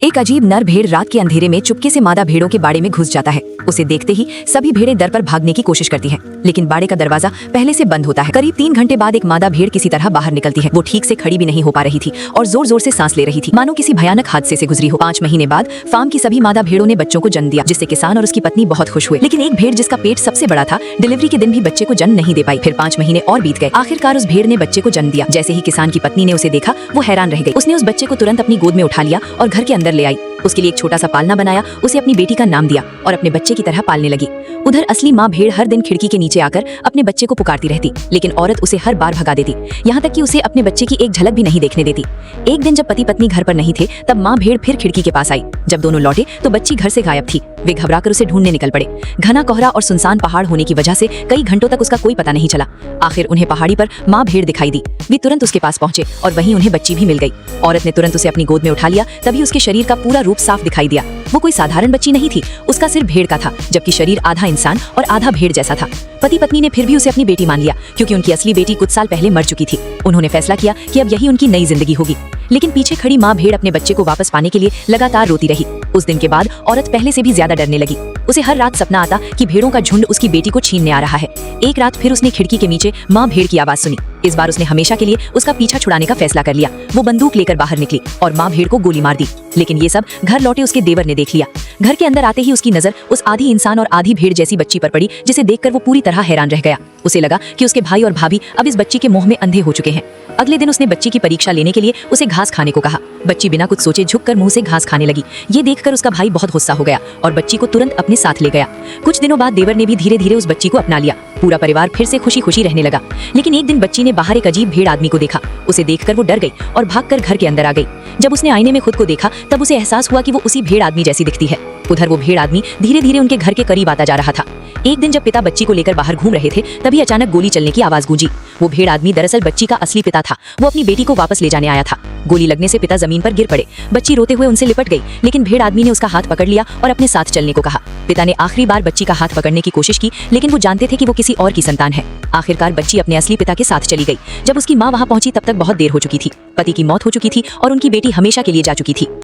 एक अजीब नर भेड़ रात के अंधेरे में चुपके से मादा भेड़ों के बाड़े में घुस जाता है। उसे देखते ही सभी भेड़ें डर पर भागने की कोशिश करती हैं, लेकिन बाड़े का दरवाजा पहले से बंद होता है। करीब 3 घंटे बाद एक मादा भेड़ किसी तरह बाहर निकलती है। वो ठीक से खड़ी भी नहीं हो पा रही थी और जोर जोर से सांस ले रही थी, मानो किसी भयानक हादसे से गुजरी हो। 5 महीने बाद फार्म की सभी मादा भेड़ों ने बच्चों को जन्म दिया, जिससे किसान और उसकी पत्नी बहुत खुश हुए। लेकिन एक भेड़ जिसका पेट सबसे बड़ा था, डिलीवरी के दिन भी बच्चे को जन्म नहीं दे पाई। फिर 5 महीने और बीत गए। आखिरकार उस भेड़ ने बच्चे को जन्म दिया। जैसे ही किसान की पत्नी ने उसे देखा, वो हैरान रह गई। उसने उस बच्चे को तुरंत अपनी गोद में उठा लिया और घर के अंदर ले आई। उसके लिए एक छोटा सा पालना बनाया, उसे अपनी बेटी का नाम दिया और अपने बच्चे की तरह पालने लगी। उधर असली माँ भेड़ हर दिन खिड़की के नीचे आकर अपने बच्चे को पुकारती रहती, लेकिन औरत उसे हर बार भगा देती, यहाँ तक कि उसे अपने बच्चे की एक झलक भी नहीं देखने देती। एक दिन जब पति पत्नी घर पर नहीं थे, तब माँ भेड़ फिर खिड़की के पास आई। जब दोनों लौटे तो बच्ची घर से गायब थी। वे घबराकर उसे ढूंढने निकल पड़े। घना कोहरा और सुनसान पहाड़ होने की वजह से कई घंटों तक उसका कोई पता नहीं चला। आखिर उन्हें पहाड़ी पर माँ भेड़ दिखाई दी। वे तुरंत उसके पास पहुंचे और वहीं उन्हें बच्ची भी मिल गई। औरत ने तुरंत उसे अपनी गोद में उठा लिया। तभी उसके शरीर का पूरा रूप साफ दिखाई दिया। वो कोई साधारण बच्ची नहीं थी, उसका सिर भेड़ का था, जबकि शरीर आधा इंसान और आधा भेड़ जैसा था। पति पत्नी ने फिर भी उसे अपनी बेटी मान लिया, क्योंकि उनकी असली बेटी कुछ साल पहले मर चुकी थी। उन्होंने फैसला किया कि अब यही उनकी नई जिंदगी होगी। लेकिन पीछे खड़ी माँ भेड़ अपने बच्चे को वापस पाने के लिए लगातार रोती रही। उस दिन के बाद औरत पहले से भी ज्यादा डरने लगी। उसे हर रात सपना आता कि भेड़ों का झुंड उसकी बेटी को छीनने आ रहा है। एक रात फिर उसने खिड़की के नीचे माँ भेड़ की आवाज सुनी। इस बार उसने हमेशा के लिए उसका पीछा छुड़ाने का फैसला कर लिया। वो बंदूक लेकर बाहर निकली और माँ भेड़ को गोली मार दी। लेकिन ये सब घर लौटे उसके देवर ने देख लिया। घर के अंदर आते ही उसकी नजर उस आधी इंसान और आधी भेड़ जैसी बच्ची पर पड़ी, जिसे देखकर वो पूरी तरह हैरान रह गया। उसे लगा कि उसके भाई और भाभी अब इस बच्ची के मोह में अंधे हो चुके हैं। अगले दिन उसने बच्ची की परीक्षा लेने के लिए उसे घास खाने को कहा। बच्ची बिना कुछ सोचे झुककर मुंह से घास खाने लगी। ये देखकर उसका भाई बहुत गुस्सा हो गया और बच्ची को तुरंत अपने साथ ले गया। कुछ दिनों बाद देवर ने भी धीरे धीरे उस बच्ची को अपना लिया। पूरा परिवार फिर से खुशी खुशी रहने लगा। लेकिन एक दिन बच्ची ने बाहर एक अजीब भेड़ आदमी को देखा। उसे देखकर वो डर गई और भागकर घर के अंदर आ गई। जब उसने आईने में खुद को देखा, तब उसे एहसास हुआ कि वो उसी भेड़ आदमी जैसी दिखती है। उधर वो भेड़ आदमी धीरे धीरे उनके घर के करीब आता जा रहा था। एक दिन जब पिता बच्ची को लेकर बाहर घूम रहे थे, तभी अचानक गोली चलने की आवाज गूंजी। वो भेड़ आदमी दरअसल बच्ची का असली पिता था। वो अपनी बेटी को वापस ले जाने आया था। गोली लगने से पिता जमीन पर गिर पड़े। बच्ची रोते हुए उनसे लिपट गई, लेकिन भेड़ आदमी ने उसका हाथ पकड़ लिया और अपने साथ चलने को कहा। पिता ने आखिरी बार बच्ची का हाथ पकड़ने की कोशिश की, लेकिन वो जानते थे कि वो किसी और की संतान है। आखिरकार बच्ची अपने असली पिता के साथ चली गई। जब उसकी माँ वहाँ पहुंची, तब तक बहुत देर हो चुकी थी। पति की मौत हो चुकी थी और उनकी बेटी हमेशा के लिए जा चुकी थी।